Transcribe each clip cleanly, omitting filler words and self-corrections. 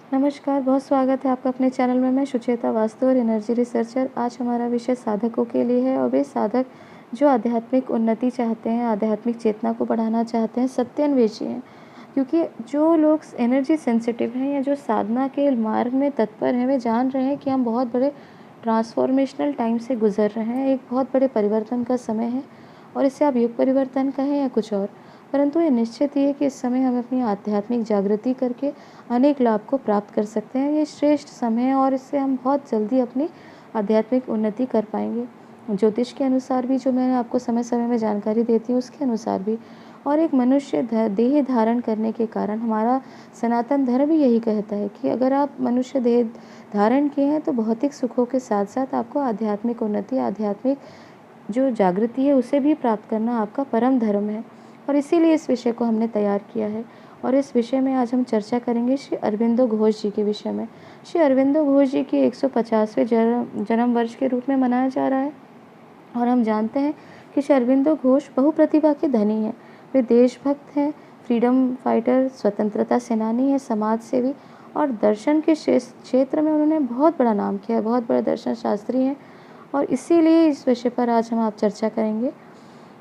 नमस्कार, बहुत स्वागत है आपका अपने चैनल में। मैं सुचेता वास्तु और एनर्जी रिसर्चर। आज हमारा विषय साधकों के लिए है और वे साधक जो आध्यात्मिक उन्नति चाहते हैं, आध्यात्मिक चेतना को बढ़ाना चाहते हैं, सत्यान्वेषी हैं। क्योंकि जो लोग एनर्जी सेंसिटिव हैं या जो साधना के मार्ग में तत्पर हैं, वे जान रहे हैं कि हम बहुत बड़े ट्रांसफॉर्मेशनल टाइम से गुजर रहे हैं। एक बहुत बड़े परिवर्तन का समय है और इसे आप युग परिवर्तन कहें या कुछ और। परंतु ये निश्चित ही है कि इस समय हम अपनी आध्यात्मिक जागृति करके अनेक लाभ को प्राप्त कर सकते हैं। ये श्रेष्ठ समय है और इससे हम बहुत जल्दी अपनी आध्यात्मिक उन्नति कर पाएंगे। ज्योतिष के अनुसार भी जो मैं आपको समय समय में जानकारी देती हूँ, उसके अनुसार भी। और एक मनुष्य देह धारण करने के कारण हमारा सनातन धर्म भी यही कहता है कि अगर आप मनुष्य देह धारण किए हैं तो भौतिक सुखों के साथ साथ आपको आध्यात्मिक उन्नति, आध्यात्मिक जो जागृति है उसे भी प्राप्त करना आपका परम धर्म है। और इसीलिए इस विषय को हमने तैयार किया है। और इस विषय में आज हम चर्चा करेंगे श्री अरविंदो घोष जी के विषय में। श्री अरविंदो घोष जी की 150वें जन्म वर्ष के रूप में मनाया जा रहा है। और हम जानते हैं कि श्री अरविंदो घोष बहुप्रतिभा के धनी हैं। वे देशभक्त हैं, फ्रीडम फाइटर, स्वतंत्रता सेनानी हैं, समाज सेवी और दर्शन के क्षेत्र में उन्होंने बहुत बड़ा नाम किया है, बहुत बड़े दर्शन शास्त्री हैं। और इसीलिए इस विषय पर आज हम आप चर्चा करेंगे,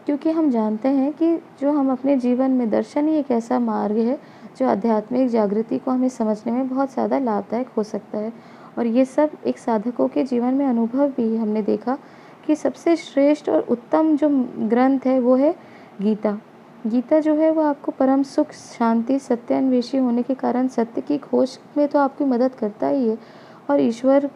क्योंकि हम जानते हैं कि जो हम अपने जीवन में दर्शन ही एक ऐसा मार्ग है जो आध्यात्मिक जागृति को हमें समझने में बहुत ज़्यादा लाभदायक हो सकता है। और ये सब एक साधकों के जीवन में अनुभव भी हमने देखा कि सबसे श्रेष्ठ और उत्तम जो ग्रंथ है वो है गीता। गीता जो है वो आपको परम सुख, शांति, सत्यान्वेषी होने के कारण सत्य की खोज में तो आपकी मदद करता ही है। और ईश्वर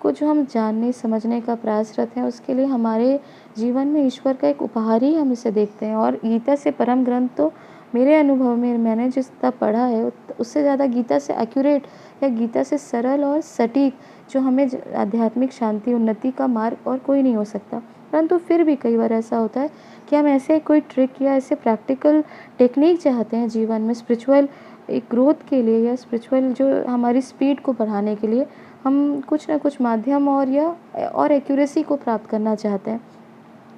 को जो हम जानने समझने का प्रयासरत हैं, उसके लिए हमारे जीवन में ईश्वर का एक उपहार ही हम इसे देखते हैं। और गीता से परम ग्रंथ तो मेरे अनुभव में मैंने जितना पढ़ा है उससे ज़्यादा गीता से एक्यूरेट या गीता से सरल और सटीक जो हमें आध्यात्मिक शांति, उन्नति का मार्ग और कोई नहीं हो सकता। परंतु फिर भी कई बार ऐसा होता है कि हम ऐसे कोई ट्रिक या ऐसे प्रैक्टिकल टेक्निक चाहते हैं जीवन में स्पिरिचुअल एक ग्रोथ के लिए या स्पिरिचुअल जो हमारी स्पीड को बढ़ाने के लिए हम कुछ ना कुछ माध्यम और एक्यूरेसी को प्राप्त करना चाहते हैं,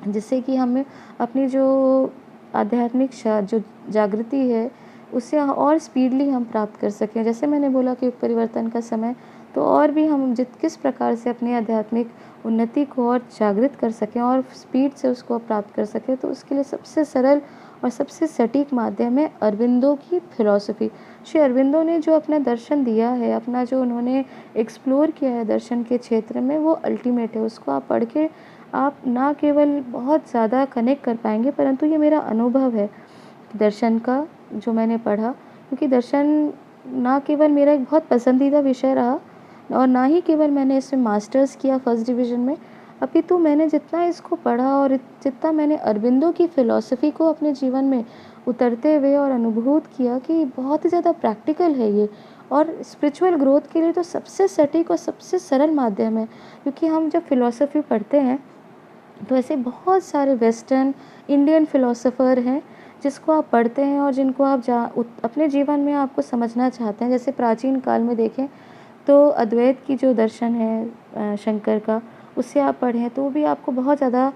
जिससे कि हमें अपनी जो आध्यात्मिक जो जागृति है उससे और स्पीडली हम प्राप्त कर सकें। जैसे मैंने बोला कि युग परिवर्तन का समय, तो और भी हम किस प्रकार से अपनी आध्यात्मिक उन्नति को और जागृत कर सकें और स्पीड से उसको प्राप्त कर सकें, तो उसके लिए सबसे सरल और सबसे सटीक माध्यम है अरविंदो की फिलॉसफी। श्री अरविंदो ने जो अपना दर्शन दिया है, अपना जो उन्होंने एक्सप्लोर किया है दर्शन के क्षेत्र में, वो अल्टीमेट है। उसको आप पढ़ के आप ना केवल बहुत ज़्यादा कनेक्ट कर पाएंगे, परंतु ये मेरा अनुभव है दर्शन का जो मैंने पढ़ा। क्योंकि दर्शन ना केवल मेरा एक बहुत पसंदीदा विषय रहा और ना ही केवल मैंने इसमें मास्टर्स किया फर्स्ट डिवीज़न में, अपितु मैंने जितना इसको पढ़ा और जितना मैंने अरविंदो की फ़िलॉसफ़ी को अपने जीवन में उतरते हुए और अनुभूत किया कि बहुत ही ज़्यादा प्रैक्टिकल है ये। और स्पिरिचुअल ग्रोथ के लिए तो सबसे सटीक और सबसे सरल माध्यम है। क्योंकि हम जब फ़िलॉसफ़ी पढ़ते हैं तो ऐसे बहुत सारे वेस्टर्न इंडियन फ़िलोसोफ़र हैं जिसको आप पढ़ते हैं और जिनको आप अपने जीवन में आपको समझना चाहते हैं। जैसे प्राचीन काल में देखें तो अद्वैत की जो दर्शन है शंकर का, उससे आप पढ़ें तो भी आपको बहुत ज़्यादा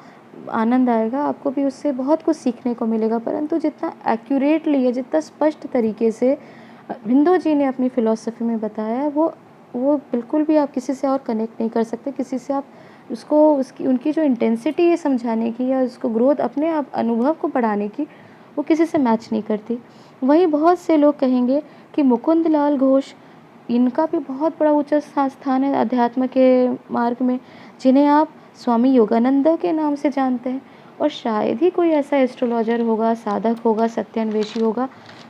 आनंद आएगा, आपको भी उससे बहुत कुछ सीखने को मिलेगा। परंतु जितना एक्यूरेटली या जितना स्पष्ट तरीके से अरविंदो जी ने अपनी फ़िलॉसफ़ी में बताया है, वो बिल्कुल भी आप किसी से और कनेक्ट नहीं कर सकते। किसी से आप उसको उसकी उनकी जो इंटेंसिटी है समझाने की या उसको ग्रोथ अपने आप अनुभव को बढ़ाने की, वो किसी से मैच नहीं करती। वहीं बहुत से लोग कहेंगे कि मुकुंद लाल घोष, इनका भी बहुत बड़ा ऊँचा स्थान है अध्यात्म के मार्ग में, जिन्हें आप स्वामी योगानंद के नाम से जानते हैं। और शायद ही कोई ऐसा एस्ट्रोलॉजर होगा, साधक होगा, सत्यान्वेषी होगा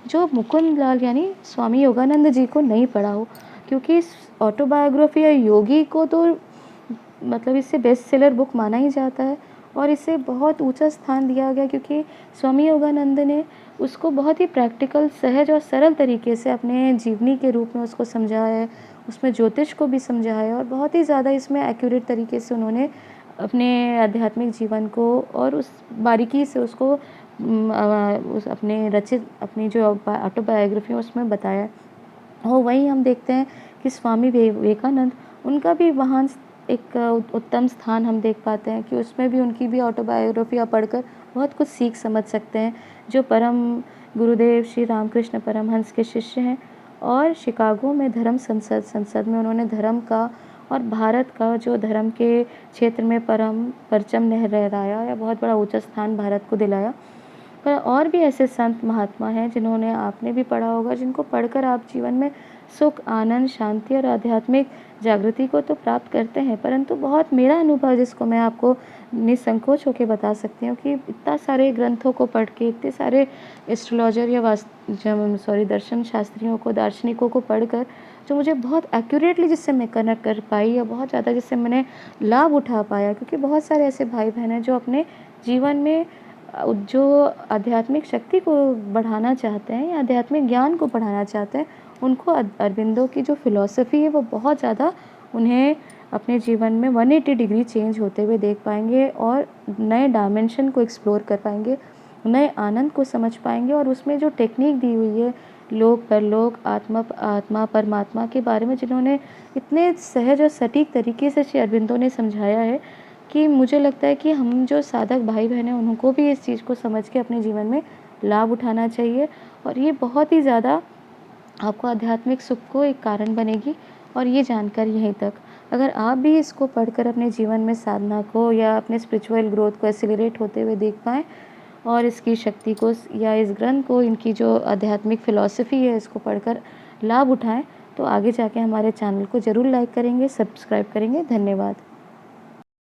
जो मुकुंद लाल यानी स्वामी योगानंद जी को नहीं पढ़ा हो। क्योंकि इस ऑटोबायोग्राफी या योगी को तो मतलब इसे बेस्ट सेलर बुक माना ही जाता है और इसे बहुत ऊंचा स्थान दिया गया, क्योंकि स्वामी योगानंद ने उसको बहुत ही प्रैक्टिकल, सहज और सरल तरीके से अपने जीवनी के रूप में उसको समझाया है। उसमें ज्योतिष को भी समझाया है और बहुत ही ज़्यादा इसमें एक्यूरेट तरीके से उन्होंने अपने आध्यात्मिक जीवन को और उस बारीकी से उसको उस अपने रचित अपनी जो ऑटोबायोग्राफी है उसमें बताया है। और वहीं हम देखते हैं कि स्वामी विवेकानंद, उनका भी महान एक उत्तम स्थान हम देख पाते हैं कि उसमें भी उनकी भी ऑटोबायोग्राफी आप पढ़कर बहुत कुछ सीख समझ सकते हैं, जो परम गुरुदेव श्री रामकृष्ण परमहंस के शिष्य हैं। और शिकागो में धर्म संसद में उन्होंने धर्म का और भारत का जो धर्म के क्षेत्र में परचम लहराया या बहुत बड़ा ऊंचा स्थान भारत को दिलाया। पर और भी ऐसे संत महात्मा हैं जिन्होंने आपने भी पढ़ा होगा, जिनको पढ़कर आप जीवन में सुख, आनंद, शांति और आध्यात्मिक जागृति को तो प्राप्त करते हैं, परंतु बहुत मेरा अनुभव जिसको मैं आपको निसंकोच होकर बता सकती हूँ कि इतना सारे ग्रंथों को पढ़ के, इतने सारे एस्ट्रोलॉजर या दर्शन शास्त्रियों को, दार्शनिकों को पढ़कर जो मुझे बहुत एक्यूरेटली जिससे मैं कनेक्ट कर पाई या बहुत ज़्यादा जिससे मैंने लाभ उठा पाया, क्योंकि बहुत सारे ऐसे भाई बहन हैं जो अपने जीवन में जो आध्यात्मिक शक्ति को बढ़ाना चाहते हैं या आध्यात्मिक ज्ञान को बढ़ाना चाहते हैं, उनको अरबिंदो की जो फ़िलॉसफ़ी है वो बहुत ज़्यादा उन्हें अपने जीवन में 180 डिग्री चेंज होते हुए देख पाएंगे और नए डायमेंशन को एक्सप्लोर कर पाएंगे, नए आनंद को समझ पाएंगे। और उसमें जो टेक्निक दी हुई है लोक परलोक, आत्मा परमात्मा के बारे में, जिन्होंने इतने सहज और सटीक तरीके से श्री अरबिंदो ने समझाया है कि मुझे लगता है कि हम जो साधक भाई बहन हैं उनको भी इस चीज़ को समझ के अपने जीवन में लाभ उठाना चाहिए। और ये बहुत ही ज़्यादा आपको आध्यात्मिक सुख को एक कारण बनेगी। और ये जानकारी यहीं तक, अगर आप भी इसको पढ़कर अपने जीवन में साधना को या अपने स्पिरिचुअल ग्रोथ को एक्सीलरेट होते हुए देख पाएँ और इसकी शक्ति को या इस ग्रंथ को, इनकी जो आध्यात्मिक फ़िलॉसफ़ी है इसको पढ़कर लाभ उठाएँ, तो आगे जाके हमारे चैनल को ज़रूर लाइक करेंगे, सब्सक्राइब करेंगे। धन्यवाद।